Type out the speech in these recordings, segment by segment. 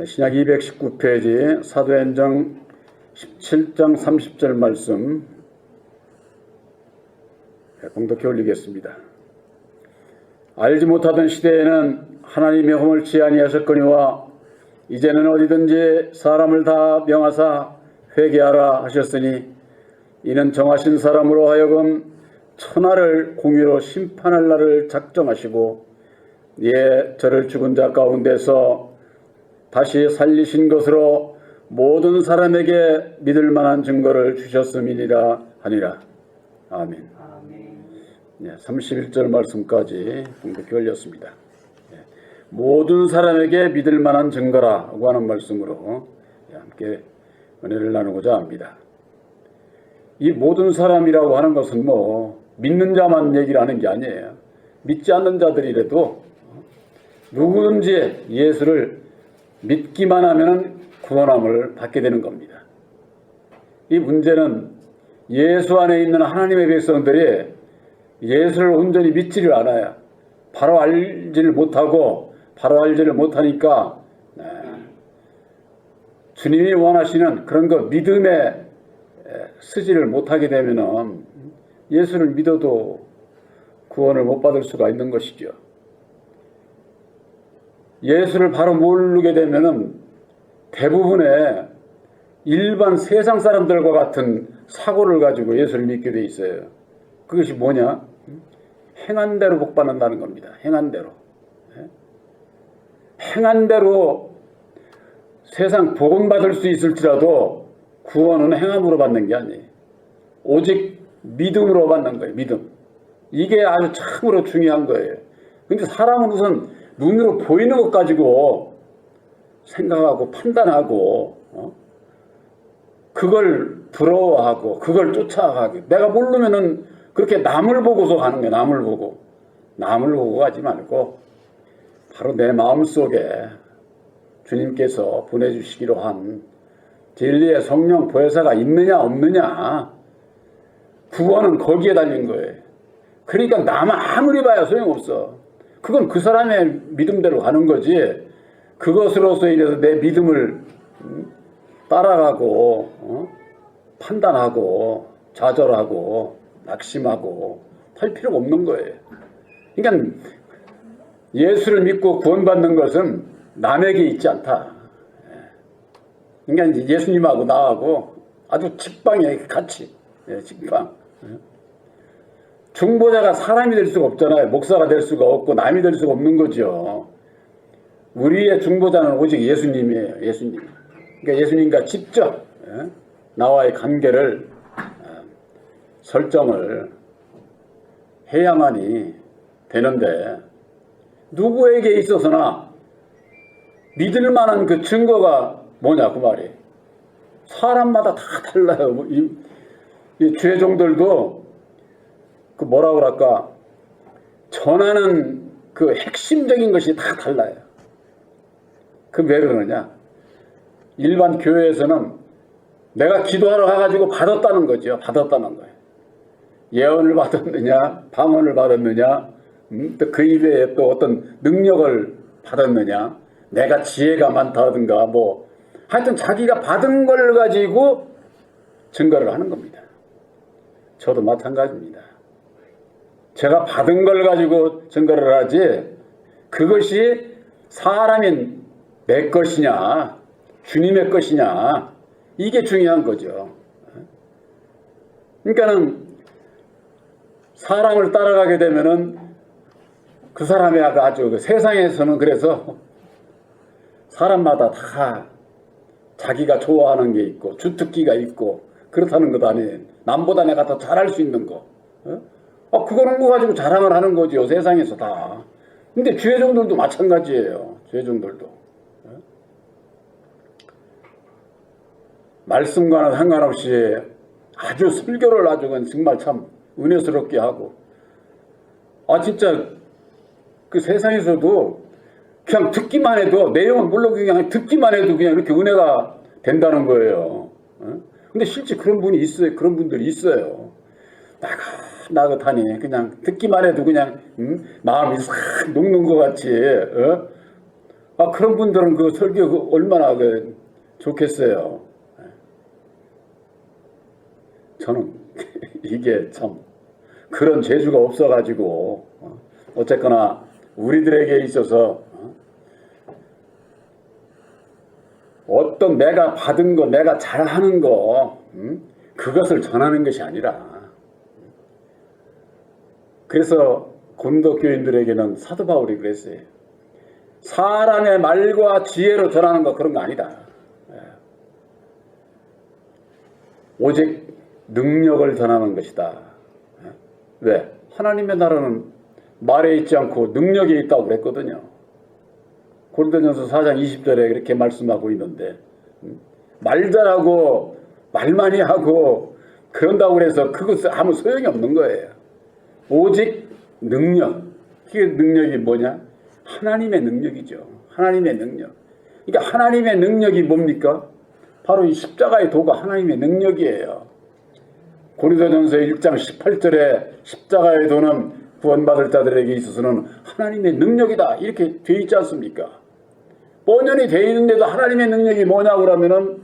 신약 219페이지 사도행전 17장 30절 말씀 봉독해 올리겠습니다. 알지 못하던 시대에는 하나님의 허물치 아니하셨거니와 이제는 어디든지 사람을 다 명하사 회개하라 하셨으니 이는 정하신 사람으로 하여금 천하를 공의로 심판할 날을 작정하시고 저를 죽은 자 가운데서 다시 살리신 것으로 모든 사람에게 믿을 만한 증거를 주셨음이니라 하니라. 아멘. 31절 말씀까지 봉독해 올렸습니다. 모든 사람에게 믿을 만한 증거라고 하는 말씀으로 함께 은혜를 나누고자 합니다. 이 모든 사람이라고 하는 것은 믿는 자만 얘기를 하는 게 아니에요. 믿지 않는 자들이라도 누구든지 예수를 믿기만 하면 구원함을 받게 되는 겁니다. 이 문제는 예수 안에 있는 하나님의 백성들이 예수를 온전히 믿지를 않아요. 바로 알지를 못하니까 주님이 원하시는 그런 거 믿음에 쓰지를 못하게 되면 예수를 믿어도 구원을 못 받을 수가 있는 것이죠. 예수를 바로 모르게 되면 대부분의 일반 세상 사람들과 같은 사고를 가지고 예수를 믿게 돼 있어요. 그것이 뭐냐? 행한 대로 복 받는다는 겁니다. 행한 대로. 행한 대로 세상 복음 받을 수 있을지라도 구원은 행함으로 받는 게 아니에요. 오직 믿음으로 받는 거예요. 믿음. 이게 아주 참으로 중요한 거예요. 근데 사람은 우선 눈으로 보이는 것 가지고 생각하고 판단하고 그걸 부러워하고 그걸 쫓아가고 내가 모르면은 그렇게 남을 보고서 가는 거예요. 남을 보고 가지 말고 바로 내 마음속에 주님께서 보내주시기로 한 진리의 성령 보혜사가 있느냐 없느냐 구원은 거기에 달린 거예요. 그러니까 남은 아무리 봐야 소용없어. 그건 그 사람의 믿음대로 가는 거지 그것으로서 인해서 내 믿음을 따라가고 판단하고 좌절하고 낙심하고 할 필요가 없는 거예요. 그러니까 예수를 믿고 구원받는 것은 남에게 있지 않다. 그러니까 예수님하고 나하고 아주 직방에 같이 직방. 중보자가 사람이 될 수가 없잖아요. 목사가 될 수가 없고 남이 될 수가 없는 거죠. 우리의 중보자는 오직 예수님이에요. 예수님. 그러니까 예수님과 직접 나와의 관계를 설정을 해야만이 되는데 누구에게 있어서나 믿을 만한 그 증거가 뭐냐 그 말이 사람마다 다 달라요. 이 죄종들도 그 뭐라 그럴까 전하는 그 핵심적인 것이 다 달라요. 그 왜 그러느냐 일반 교회에서는 내가 기도하러 가가지고 받았다는 거죠. 받았다는 거예요. 예언을 받았느냐 방언을 받았느냐 또 그 이외에 또 어떤 능력을 받았느냐 내가 지혜가 많다든가 하여튼 자기가 받은 걸 가지고 증거를 하는 겁니다. 저도 마찬가지입니다. 제가 받은 걸 가지고 증거를 하지 그것이 사람인 내 것이냐 주님의 것이냐 이게 중요한 거죠. 그러니까는 사람을 따라가게 되면은 그 사람이 아주 세상에서는 그래서 사람마다 다 자기가 좋아하는 게 있고 주특기가 있고 그렇다는 것 아니에요. 남보다 내가 더 잘할 수 있는 거. 그거는 거 가지고 자랑을 하는 거죠. 세상에서 다. 근데 죄종들도 마찬가지예요. 죄종들도. 말씀과는 상관없이 아주 설교를 아주 정말 참 은혜스럽게 하고 진짜 그 세상에서도 그냥 듣기만 해도 내용은 물론 그냥 듣기만 해도 그냥 이렇게 은혜가 된다는 거예요. 근데 실제 그런 분이 있어요. 그런 분들이 있어요. 나긋나긋하니 그냥 듣기만 해도 그냥 마음이 싹 녹는 것 같이 그런 분들은 그 설교 얼마나 좋겠어요. 저는 이게 참 그런 재주가 없어가지고 어쨌거나 우리들에게 있어서 어떤 내가 받은 거, 내가 잘하는 거, 그것을 전하는 것이 아니라, 그래서 고린도 교인들에게는 사도 바울이 그랬어요. 사람의 말과 지혜로 전하는 거 그런 거 아니다. 오직 능력을 전하는 것이다. 왜? 하나님의 나라는 말에 있지 않고 능력에 있다고 그랬거든요. 고린도전서 4장 20절에 그렇게 말씀하고 있는데, 말 잘하고 말 많이 하고 그런다고 해서 그것은 아무 소용이 없는 거예요. 오직 능력. 그 능력이 뭐냐? 하나님의 능력이죠. 하나님의 능력. 그러니까 하나님의 능력이 뭡니까? 바로 이 십자가의 도가 하나님의 능력이에요. 고린도전서 1장 18절에 십자가의 도는 구원받을 자들에게 있어서는 하나님의 능력이다. 이렇게 되어 있지 않습니까? 뻔연히 되어 있는데도 하나님의 능력이 뭐냐고 그러면은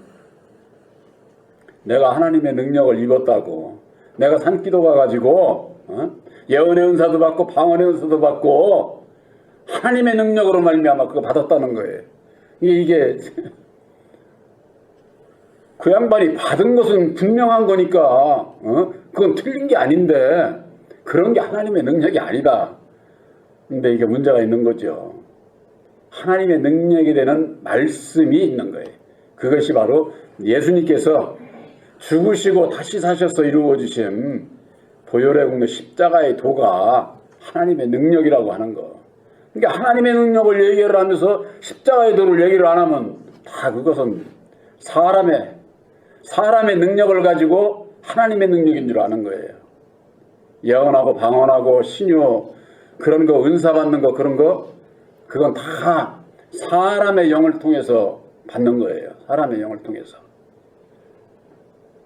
내가 하나님의 능력을 입었다고. 내가 산기도 가가지고 예언의 은사도 받고 방언의 은사도 받고 하나님의 능력으로 말미암아 그거 받았다는 거예요. 이게 그 양반이 받은 것은 분명한 거니까 그건 틀린 게 아닌데 그런 게 하나님의 능력이 아니다. 근데 이게 문제가 있는 거죠. 하나님의 능력이 되는 말씀이 있는 거예요. 그것이 바로 예수님께서 죽으시고 다시 사셔서 이루어 주신 보혈의 공로 십자가의 도가 하나님의 능력이라고 하는 거. 그러니까 하나님의 능력을 얘기를 하면서 십자가의 도를 얘기를 안 하면 다 그것은 사람의 능력을 가지고 하나님의 능력인 줄 아는 거예요. 예언하고 방언하고 신유 그런 거 은사 받는 거 그런 거 그건 다 사람의 영을 통해서 받는 거예요. 사람의 영을 통해서.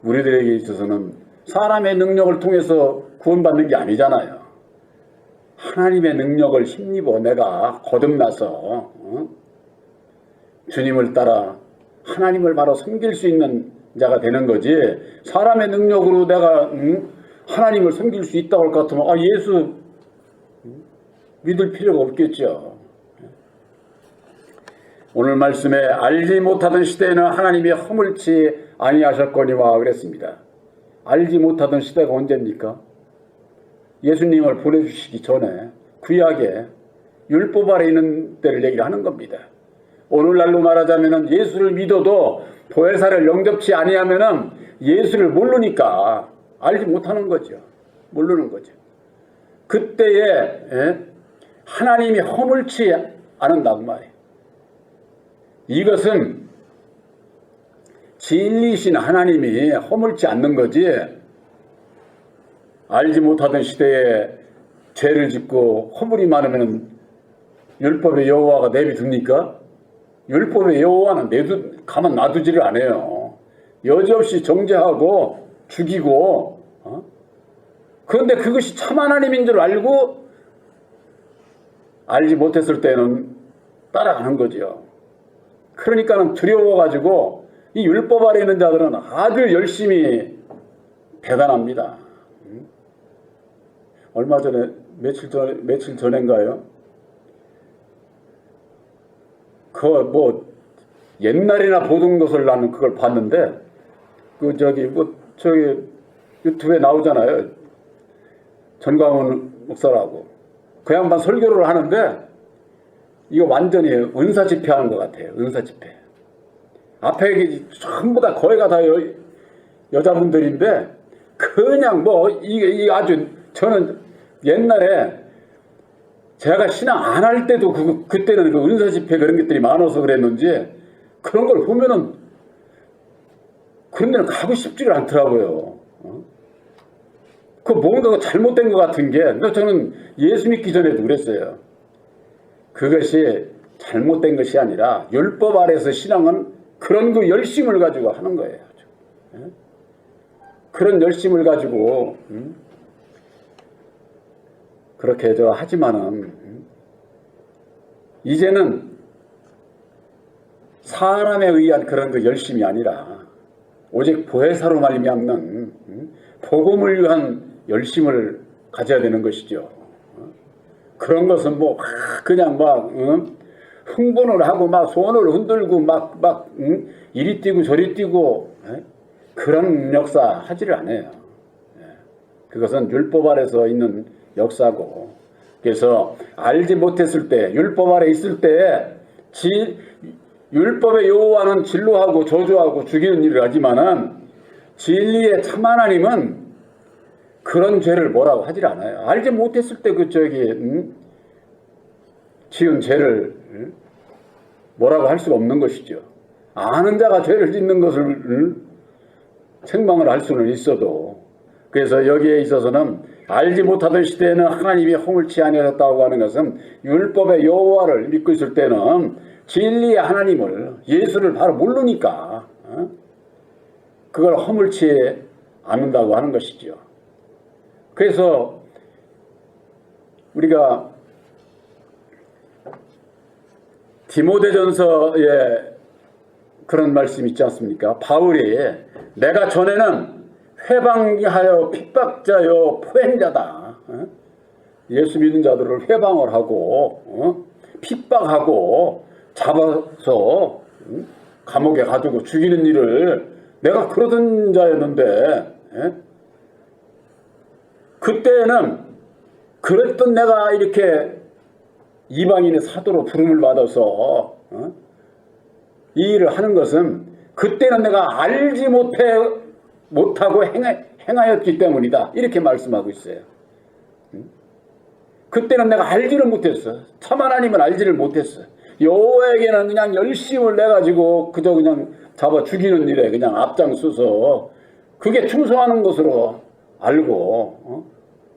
우리들에게 있어서는 사람의 능력을 통해서 구원받는 게 아니잖아요. 하나님의 능력을 힘입어 내가 거듭나서 주님을 따라 하나님을 바로 섬길 수 있는 자가 되는 거지. 사람의 능력으로 내가 하나님을 섬길 수 있다고 할 것 같으면 예수 믿을 필요가 없겠죠. 오늘 말씀에 알지 못하던 시대에는 하나님이 허물치 아니하셨거니와 그랬습니다. 알지 못하던 시대가 언제입니까? 예수님을 보내주시기 전에 구약에 율법 아래 있는 때를 얘기를 하는 겁니다. 오늘날로 말하자면 예수를 믿어도 보혜사를 영접치 아니하면 예수를 모르니까 알지 못하는 거죠. 모르는 거죠. 그때에 하나님이 허물치 않는다고 말이에요. 이것은 진리신 하나님이 허물지 않는 거지. 알지 못하던 시대에 죄를 짓고 허물이 많으면 율법의 여호와가 내비둡니까? 율법의 여호와는 가만 놔두지를 않아요. 여지없이 정죄하고 죽이고 그런데 그것이 참 하나님인 줄 알고 알지 못했을 때는 따라가는 거죠. 그러니까는 두려워가지고 이 율법 아래 있는 자들은 아주 열심히 대단합니다. 얼마 전에 며칠 전인가요? 옛날이나 보던 것을 나는 그걸 봤는데 유튜브에 나오잖아요. 전광훈 목사라고 그 양반 설교를 하는데 이거 완전히 은사 집회하는 것 같아요. 은사 집회. 앞에 전부 다 거의가 다 여자분들인데 그냥 이게 아주 저는 옛날에 제가 신앙 안 할 때도 그때는 그 은사 집회 그런 것들이 많아서 그랬는지 그런 걸 보면은 그런 데는 가고 싶지를 않더라고요. 그 뭔가 잘못된 것 같은 게 저는 예수 믿기 전에도 그랬어요. 그것이 잘못된 것이 아니라 율법 아래서 신앙은 그런 그 열심을 가지고 하는 거예요. 그런 열심을 가지고 그렇게 하지만은 이제는 사람에 의한 그런 그 열심이 아니라 오직 보혜사로 말미암는 복음을 위한 열심을 가져야 되는 것이죠. 그런 것은 뭐 그냥 막 흥분을 하고 막 손을 흔들고 막 이리 뛰고 저리 뛰고 그런 역사 하지를 않아요. 그것은 율법 아래서 있는 역사고, 그래서 알지 못했을 때, 율법 아래 있을 때 율법의 여호와는 진노하고 저주하고 죽이는 일을 하지만은 진리의 참 하나님은 그런 죄를 뭐라고 하질 않아요. 알지 못했을 때 지은 죄를 뭐라고 할 수가 없는 것이죠. 아는 자가 죄를 짓는 것을 책망을 할 수는 있어도, 그래서 여기에 있어서는 알지 못하던 시대에는 하나님이 허물치 아니하셨다고 하는 것은 율법의 여호와를 믿고 있을 때는 진리의 하나님을, 예수를 바로 모르니까 그걸 허물치 않는다고 하는 것이죠. 그래서 우리가 디모데전서에 그런 말씀 있지 않습니까? 바울이 내가 전에는 회방하여 핍박자여 포행자다. 예수 믿는 자들을 회방을 하고 핍박하고 잡아서 감옥에 가두고 죽이는 일을 내가 그러던 자였는데, 그때는 그랬던 내가 이렇게 이방인의 사도로 부름을 받아서 이 일을 하는 것은 그때는 내가 알지 못하고 행하였기 때문이다, 이렇게 말씀하고 있어요. 그때는 내가 알지를 못했어. 참 하나님은 알지를 못했어. 여호와에게는 그냥 열심을 내가지고 그저 그냥 잡아 죽이는 일에 그냥 앞장서서 그게 충성하는 것으로 알고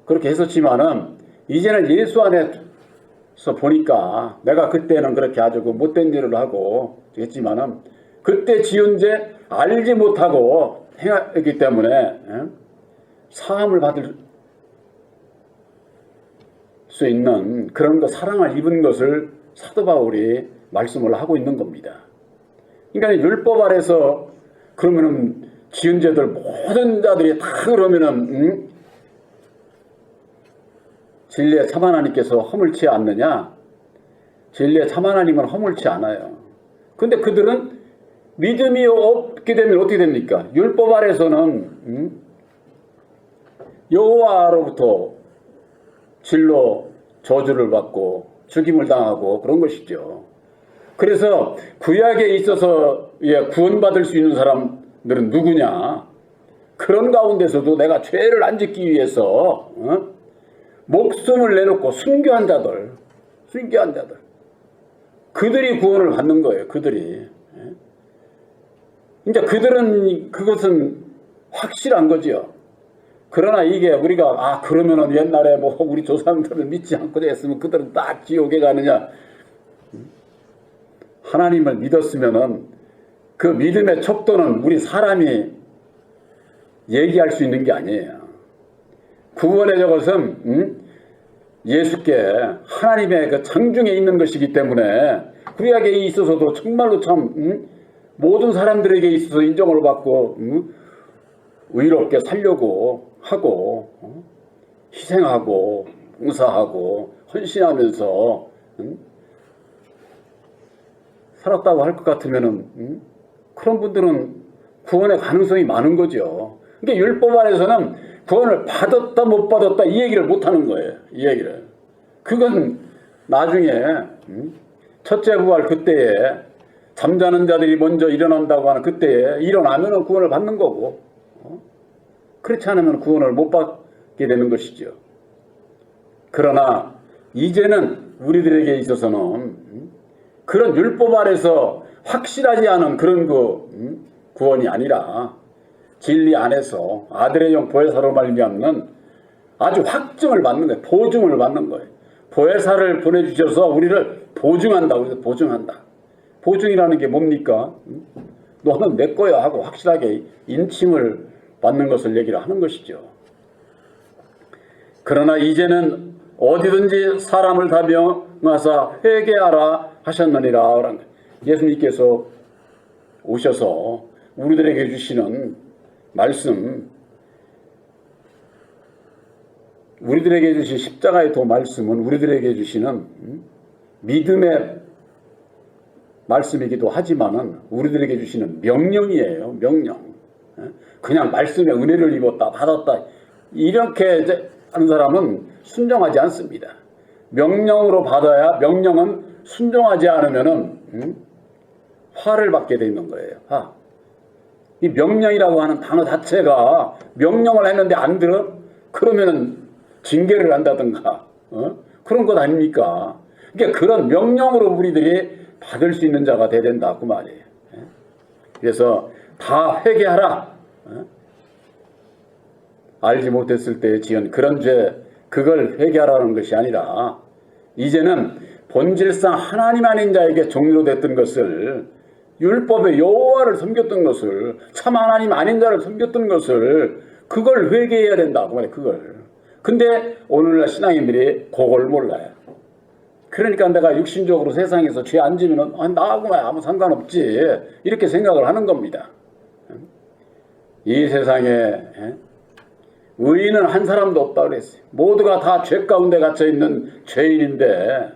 그렇게 했었지만은 이제는 예수 안에서 보니까 내가 그때는 그렇게 아주 못된 일을 하고 했지만은 그때 지은 죄 알지 못하고 행했기 때문에 사함을 받을 수 있는 그런 거, 사랑을 입은 것을 사도 바울이 말씀을 하고 있는 겁니다. 그러니까 율법 아래서 그러면은 지은 죄들 모든 자들이 다 그러면은 진리의 참 하나님께서 허물치 않느냐? 진리의 참 하나님은 허물치 않아요. 근데 그들은 믿음이 없게 되면 어떻게 됩니까? 율법 아래서는 여호와로부터 진로 저주를 받고 죽임을 당하고 그런 것이죠. 그래서 구약에 있어서 구원받을 수 있는 사람들은 누구냐? 그런 가운데서도 내가 죄를 안 짓기 위해서 목숨을 내놓고 순교한 자들, 그들이 구원을 받는 거예요. 그들이. 이제 그들은 그것은 확실한 거지요. 그러나 이게 우리가 그러면은 옛날에 뭐 우리 조상들을 믿지 않고 했으면 그들은 딱 지옥에 가느냐? 하나님을 믿었으면은 그 믿음의 척도는 우리 사람이 얘기할 수 있는 게 아니에요. 구원의 저것은 예수께 하나님의 그 창중에 있는 것이기 때문에 구약에 있어서도 정말로 참 모든 사람들에게 있어서 인정을 받고 의롭게 살려고 하고 희생하고 봉사하고 헌신하면서 살았다고 할 것 같으면은 그런 분들은 구원의 가능성이 많은 거죠. 그러니까 율법 안에서는 구원을 받았다 못 받았다 이 얘기를 못 하는 거예요. 이 얘기를. 그건 나중에 첫째 부활 그때에 잠자는 자들이 먼저 일어난다고 하는 그때에 일어나면은 구원을 받는 거고, 그렇지 않으면 구원을 못 받게 되는 것이죠. 그러나 이제는 우리들에게 있어서는 그런 율법 아래서 확실하지 않은 그런 구원이 아니라 진리 안에서 아들의 영 보혜사로 말미암는 아주 확증을 받는 거예요. 보증을 받는 거예요. 보혜사를 보내주셔서 우리를 보증한다. 우리도 보증한다. 보증이라는 게 뭡니까? 너는 내 거야 하고 확실하게 인침을 받는 것을 얘기를 하는 것이죠. 그러나 이제는 어디든지 사람을 다 명하사 회개하라 하셨느니라. 예수님께서 오셔서 우리들에게 주시는 말씀, 우리들에게 주신 십자가의 도 말씀은 우리들에게 주시는 믿음의 말씀이기도 하지만은 우리들에게 주시는 명령이에요. 명령. 그냥 말씀의 은혜를 입었다 받았다 이렇게 하는 사람은 순종하지 않습니다. 명령으로 받아야, 명령은 순종하지 않으면은 화를 받게 돼 있는 거예요. 화. 이 명령이라고 하는 단어 자체가 명령을 했는데 안 들어? 그러면은 징계를 한다든가 그런 것 아닙니까? 그러니까 그런 명령으로 우리들이 받을 수 있는 자가 돼야 된다 그 말이에요. 그래서 다 회개하라. 알지 못했을 때 지은 그런 죄, 그걸 회개하라는 것이 아니라 이제는 본질상 하나님 아닌 자에게 종로로 됐던 것을, 율법의 여호와를 섬겼던 것을, 참 하나님 아닌 자를 섬겼던 것을, 그걸 회개해야 된다 그 말이에요. 그걸. 근데 오늘날 신앙인들이 그걸 몰라요. 그러니까 내가 육신적으로 세상에서 죄 안 지면 나하고 아무 상관없지 이렇게 생각을 하는 겁니다. 이 세상에 의인은 한 사람도 없다고 그랬어요. 모두가 다 죄 가운데 갇혀 있는 죄인인데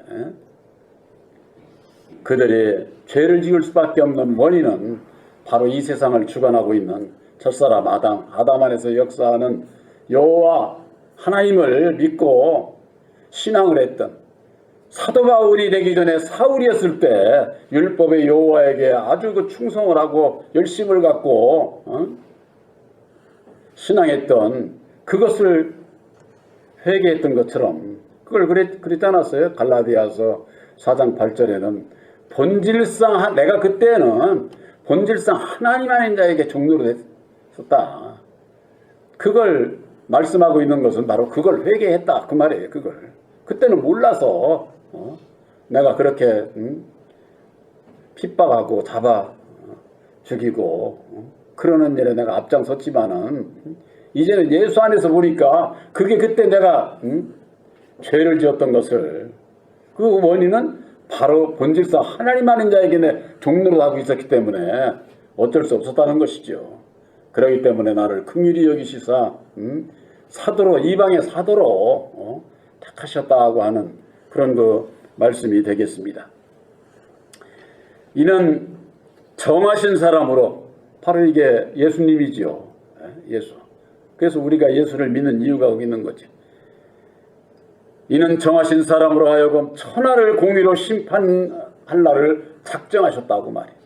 그들이 죄를 지을 수밖에 없는 원인은 바로 이 세상을 주관하고 있는 첫사람 아담 안에서 역사하는 여호와 하나님을 믿고 신앙을 했던 사도 바울이 되기 전에 사울이었을 때 율법의 여호와에게 아주 그 충성을 하고 열심을 갖고 신앙했던 그것을 회개했던 것처럼 그걸 그랬지 않았어요? 갈라디아서 4장 8절에는 본질상 내가 그때는 본질상 하나님 아닌 자에게 종로로 됐었다. 그걸 말씀하고 있는 것은 바로 그걸 회개했다 그 말이에요. 그걸 그때는 몰라서 내가 그렇게 핍박하고 잡아 죽이고 그러는 일에 내가 앞장섰지만은 이제는 예수 안에서 보니까 그게 그때 내가 죄를 지었던 것을, 그 원인은 바로 본질상 하나님 아닌 자에게 내 종로로 하고 있었기 때문에 어쩔 수 없었다는 것이죠. 그렇기 때문에 나를 긍휼히 여기시사 사도로, 이방의 사도로 택하셨다고 하는 그런 그 말씀이 되겠습니다. 이는 정하신 사람으로, 바로 이게 예수님이지요. 예수. 그래서 우리가 예수를 믿는 이유가 여기 있는 거지. 이는 정하신 사람으로 하여금 천하를 공의로 심판할 날을 작정하셨다고 말이에요.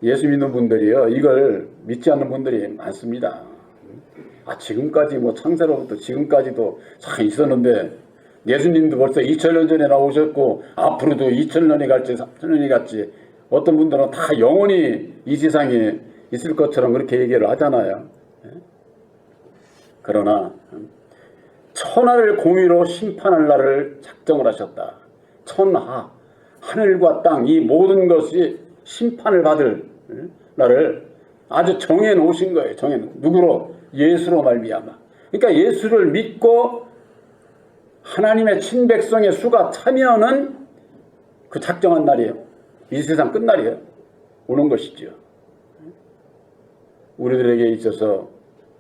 예수 믿는 분들이요, 이걸 믿지 않는 분들이 많습니다. 지금까지 창세로부터 지금까지도 참 있었는데 예수님도 벌써 2000년 전에 나오셨고 앞으로도 2000년이 갈지 3000년이 갈지 어떤 분들은 다 영원히 이 세상에 있을 것처럼 그렇게 얘기를 하잖아요. 그러나 천하를 공의로 심판할 날을 작정을 하셨다. 천하, 하늘과 땅, 이 모든 것이 심판을 받을 날을 아주 정해 놓으신 거예요. 누구로? 예수로 말미암아. 그러니까 예수를 믿고 하나님의 친백성의 수가 차면은 그 작정한 날이에요. 이 세상 끝날이에요. 오는 것이죠. 우리들에게 있어서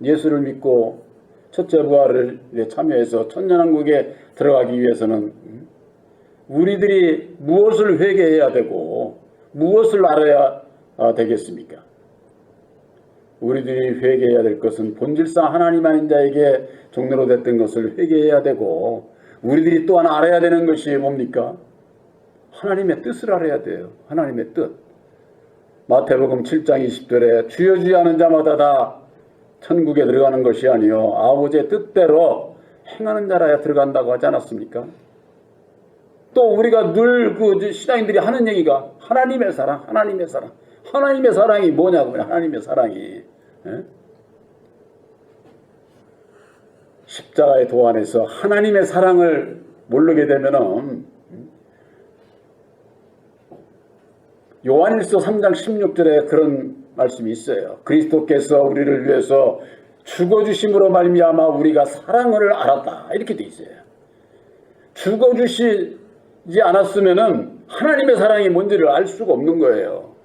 예수를 믿고 첫째 부활을 참여해서 천년왕국에 들어가기 위해서는 우리들이 무엇을 회개해야 되고 무엇을 알아야 되겠습니까? 우리들이 회개해야 될 것은 본질상 하나님 아닌 자에게 종로로 됐던 것을 회개해야 되고, 우리들이 또한 알아야 되는 것이 뭡니까? 하나님의 뜻을 알아야 돼요. 하나님의 뜻. 마태복음 7장 20절에 주여 주여 하는 자마다 다 천국에 들어가는 것이 아니요 아버지의 뜻대로 행하는 자라야 들어간다고 하지 않았습니까? 또 우리가 늘 그 신앙인들이 하는 얘기가 하나님의 사랑, 하나님의 사랑. 하나님의 사랑이 뭐냐고. 하나님의 사랑이 십자가의 도 안에서 하나님의 사랑을 모르게 되면은 요한일서 3장 16절에 그런 말씀이 있어요. 그리스도께서 우리를 위해서 죽어주심으로 말미암아 우리가 사랑을 알았다. 이렇게 돼 있어요. 죽어주시지 않았으면은 하나님의 사랑이 뭔지를 알 수가 없는 거예요.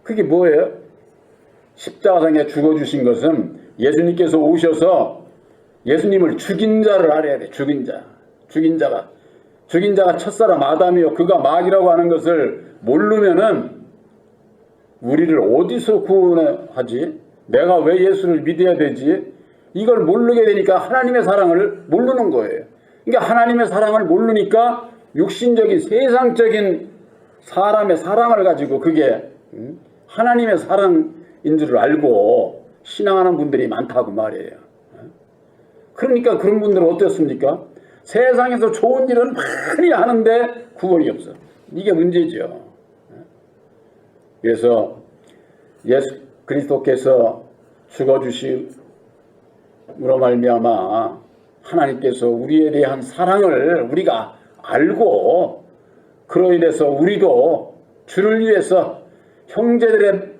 그게 뭐예요? 십자가상에 죽어주신 것은 예수님께서 오셔서 예수님을 죽인 자를 알아야 돼. 죽인 자. 죽인 자가 첫사람 아담이요 그가 마귀라고 하는 것을 모르면은 우리를 어디서 구원하지? 내가 왜 예수를 믿어야 되지? 이걸 모르게 되니까 하나님의 사랑을 모르는 거예요. 그러니까 하나님의 사랑을 모르니까 육신적인 세상적인 사람의 사랑을 가지고 그게 하나님의 사랑인 줄 알고 신앙하는 분들이 많다고 말이에요. 그러니까 그런 분들은 어떻습니까? 세상에서 좋은 일은 많이 하는데 구원이 없어. 이게 문제죠. 그래서 예수 그리스도께서 죽어주심으로 말미암아 하나님께서 우리에 대한 사랑을 우리가 알고 그로 인해서 우리도 주를 위해서 형제들에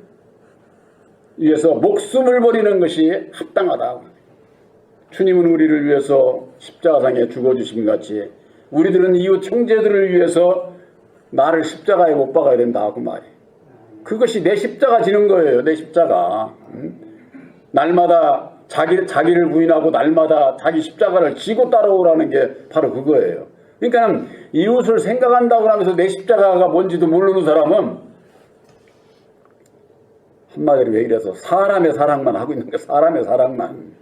위해서 목숨을 버리는 것이 합당하다. 주님은 우리를 위해서 십자가상에 죽어주신 같이 우리들은 이웃 형제들을 위해서 나를 십자가에 못 박아야 된다 하고 말이에요. 그것이 내 십자가 지는 거예요. 내 십자가. 날마다 자기를 부인하고 날마다 자기 십자가를 지고 따라오라는 게 바로 그거예요. 그러니까 이웃을 생각한다고 하면서 내 십자가가 뭔지도 모르는 사람은 한마디로 얘기해서 사람의 사랑만 하고 있는 거예요. 사람의 사랑만.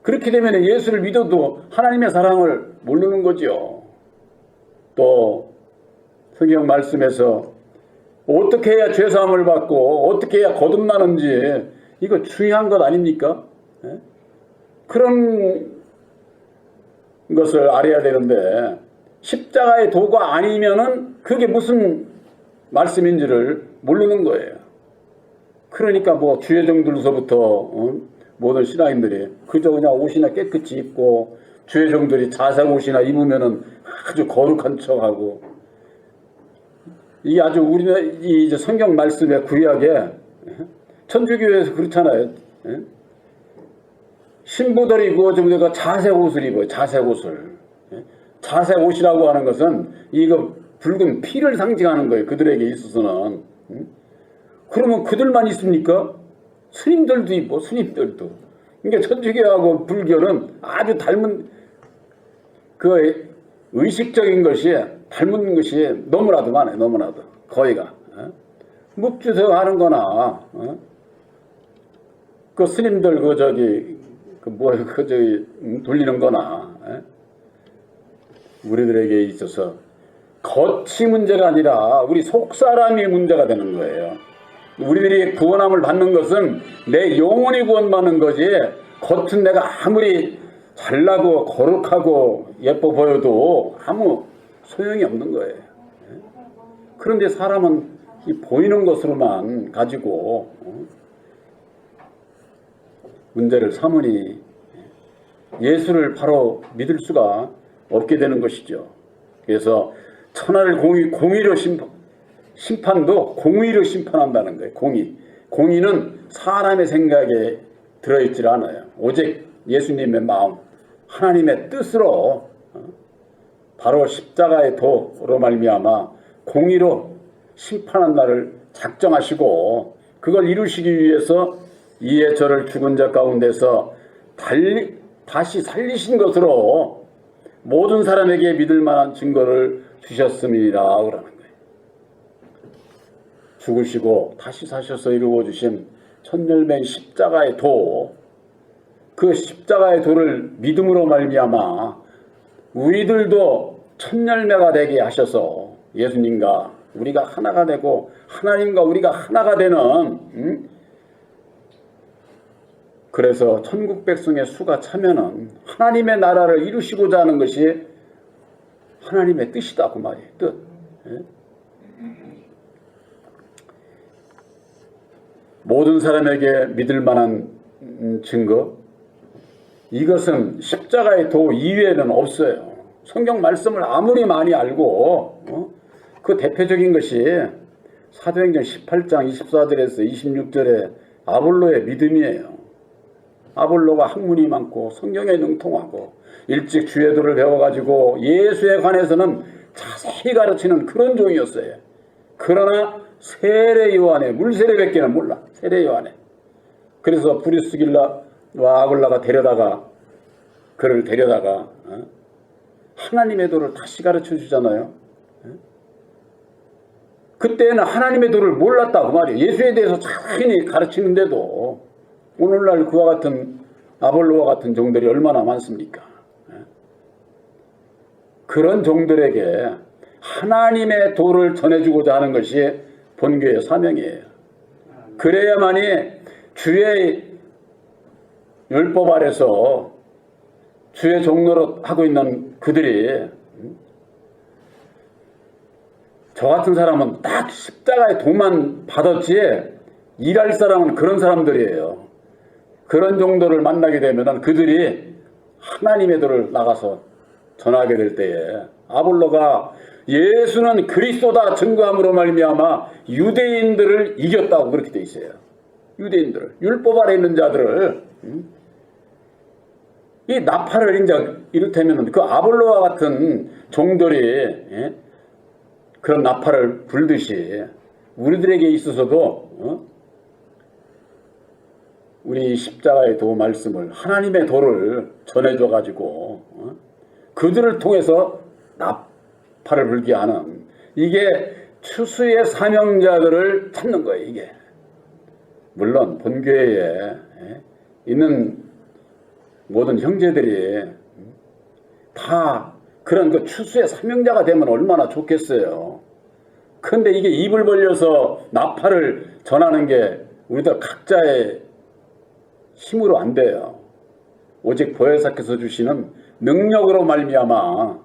그렇게 되면 예수를 믿어도 하나님의 사랑을 모르는 거죠. 또 성경 말씀에서 어떻게 해야 죄사함을 받고 어떻게 해야 거듭나는지 이거 중요한 것 아닙니까? 그런 것을 알아야 되는데 십자가의 도가 아니면은 그게 무슨 말씀인지를 모르는 거예요. 그러니까 뭐 주의종들로서부터 모든 신앙인들이 그저 그냥 옷이나 깨끗이 입고 주의종들이 자색 옷이나 입으면은 아주 거룩한 척하고 이게 아주 우리나라 이제 성경 말씀에 구약에 천주교에서 그렇잖아요. 신부들이 그 정도가 자색 옷을 입어요. 자색 옷을. 자색 옷이라고 하는 것은 이거 붉은 피를 상징하는 거예요. 그들에게 있어서는. 그러면 그들만 있습니까? 스님들도 입고 스님들도. 그러니까 천주교하고 불교는 아주 닮은 그 의식적인 것이 닮은 것이 너무나도 많아요. 너무나도 거의가. 묵주서 하는 거나 그 스님들 돌리는 거나 우리들에게 있어서 겉이 문제가 아니라 우리 속사람이 문제가 되는 거예요. 우리들이 구원함을 받는 것은 내 영혼이 구원받는 거지 겉은 내가 아무리 잘나고 거룩하고 예뻐 보여도 아무 소용이 없는 거예요. 그런데 사람은 이 보이는 것으로만 가지고 문제를 삼으니 예수를 바로 믿을 수가 없게 되는 것이죠. 그래서 천하를 공의로 심판도 공의로 심판한다는 거예요. 공의는 사람의 생각에 들어있질 않아요. 오직 예수님의 마음, 하나님의 뜻으로 바로 십자가의 도로 말미암아 공의로 심판한 날을 작정하시고 그걸 이루시기 위해서 이에 저를 죽은 자 가운데서 다시 살리신 것으로 모든 사람에게 믿을 만한 증거를 주셨음이라 그러는 거예요. 죽으시고 다시 사셔서 이루어 주신 천열매인 십자가의 도, 그 십자가의 도를 믿음으로 말미암아 우리들도 천열매가 되게 하셔서 예수님과 우리가 하나가 되고 하나님과 우리가 하나가 되는 그래서 천국 백성의 수가 차면은 하나님의 나라를 이루시고자 하는 것이 하나님의 뜻이다 그 말이에요. 뜻. 모든 사람에게 믿을 만한 증거, 이것은 십자가의 도 이외에는 없어요. 성경 말씀을 아무리 많이 알고 그 대표적인 것이 사도행전 18장 24절에서 26절에 아볼로의 믿음이에요. 아볼로가 학문이 많고 성경에 능통하고 일찍 주의 도를 배워가지고 예수에 관해서는 자세히 가르치는 그런 종이었어요. 그러나 세례 요한의 물세례밖에는 몰라. 세례 요한의. 그래서 브리스길라와 아굴라가 그를 데려다가 하나님의 도를 다시 가르쳐 주잖아요. 그때는 하나님의 도를 몰랐다 그 말이에요. 예수에 대해서 자신이 가르치는데도 오늘날 그와 같은 아볼로와 같은 종들이 얼마나 많습니까? 그런 종들에게 하나님의 도를 전해주고자 하는 것이 본교의 사명이에요. 그래야만이 주의 율법 아래서 주의 종노릇 하고 있는 그들이, 저 같은 사람은 딱 십자가의 도만 받았지 일할 사람은 그런 사람들이에요. 그런 정도를 만나게 되면 그들이 하나님의 도를 나가서 전하게 될 때에 아볼로가 예수는 그리스도다 증거함으로 말미암아 유대인들을 이겼다고 그렇게 돼 있어요. 유대인들을, 율법 아래 있는 자들을, 이 나팔을 이제 이를테면 그 아볼로와 같은 종들이 그런 나팔을 불듯이 우리들에게 있어서도 우리 십자가의 도 말씀을, 하나님의 도를 전해줘 가지고 그들을 통해서 나팔을 불게 하는, 이게 추수의 사명자들을 찾는 거예요. 이게 물론 본교회에 있는 모든 형제들이 다 그런 그 추수의 사명자가 되면 얼마나 좋겠어요. 그런데 이게 입을 벌려서 나팔을 전하는 게 우리들 각자의 힘으로 안 돼요. 오직 보혜사께서 주시는 능력으로 말미암아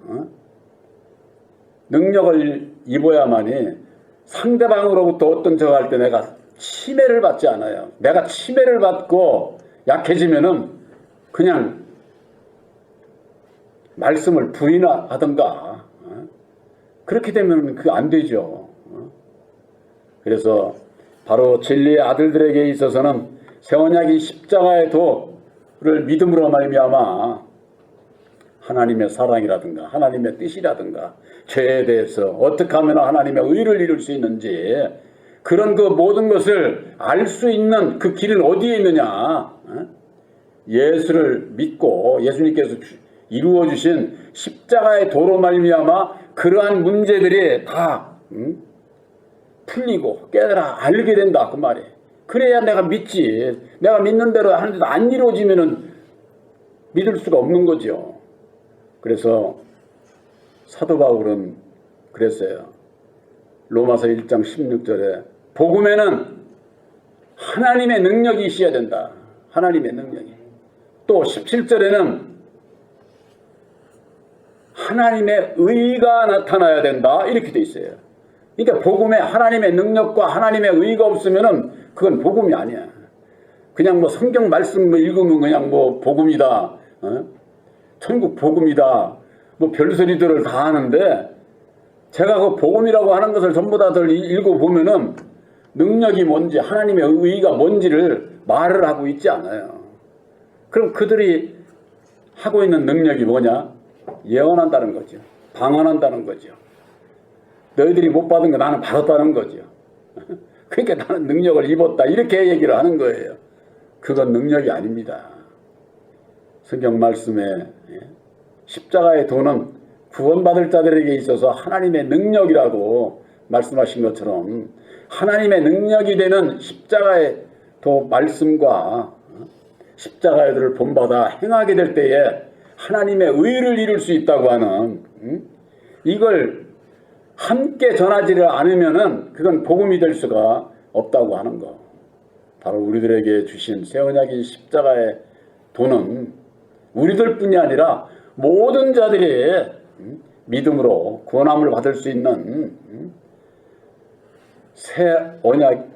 능력을 입어야만이 상대방으로부터 어떤 저거 할 때 내가 침해를 받지 않아요. 내가 침해를 받고 약해지면은 그냥 말씀을 부인하던가 그렇게 되면 그게 안 되죠. 그래서 바로 진리의 아들들에게 있어서는 새 언약이 십자가의 도를 믿음으로 말미암아 하나님의 사랑이라든가 하나님의 뜻이라든가 죄에 대해서 어떻게 하면 하나님의 의를 이룰 수 있는지 그런 그 모든 것을 알 수 있는 그 길은 어디에 있느냐. 예수를 믿고 예수님께서 이루어 주신 십자가의 도로 말미암아 그러한 문제들이 다 풀리고 깨달아 알게 된다 그 말이에요. 그래야 내가 믿지. 내가 믿는 대로 하는데도 안 이루어지면은 믿을 수가 없는 거죠. 그래서 사도 바울은 그랬어요. 로마서 1장 16절에 복음에는 하나님의 능력이 있어야 된다. 하나님의 능력이. 또 17절에는 하나님의 의가 나타나야 된다. 이렇게 돼 있어요. 그러니까 복음에 하나님의 능력과 하나님의 의가 없으면은 그건 복음이 아니야. 그냥 뭐 성경 말씀 읽으면 그냥 뭐 복음이다. 천국 복음이다. 뭐 별소리들을 다 하는데 제가 그 복음이라고 하는 것을 전부 다들 읽어보면은 능력이 뭔지 하나님의 의가 뭔지를 말을 하고 있지 않아요. 그럼 그들이 하고 있는 능력이 뭐냐? 예언한다는 거죠. 방언한다는 거죠. 너희들이 못 받은 거 나는 받았다는 거죠. 그러니까 나는 능력을 입었다. 이렇게 얘기를 하는 거예요. 그건 능력이 아닙니다. 성경 말씀에 십자가의 도는 구원받을 자들에게 있어서 하나님의 능력이라고 말씀하신 것처럼 하나님의 능력이 되는 십자가의 도 말씀과 십자가의 도를 본받아 행하게 될 때에 하나님의 의를 이룰 수 있다고 하는 이걸 함께 전하지를 않으면은 그건 복음이 될 수가 없다고 하는 거. 바로 우리들에게 주신 새 언약인 십자가의 도는 우리들뿐이 아니라 모든 자들이 믿음으로 구원함을 받을 수 있는 새 언약의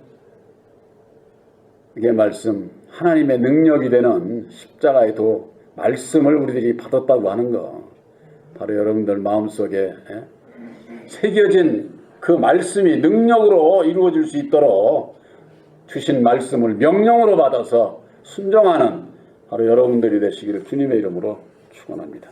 말씀, 하나님의 능력이 되는 십자가의 도 말씀을 우리들이 받았다고 하는 거. 바로 여러분들 마음속에 새겨진 그 말씀이 능력으로 이루어질 수 있도록 주신 말씀을 명령으로 받아서 순종하는 바로 여러분들이 되시기를 주님의 이름으로 축원합니다.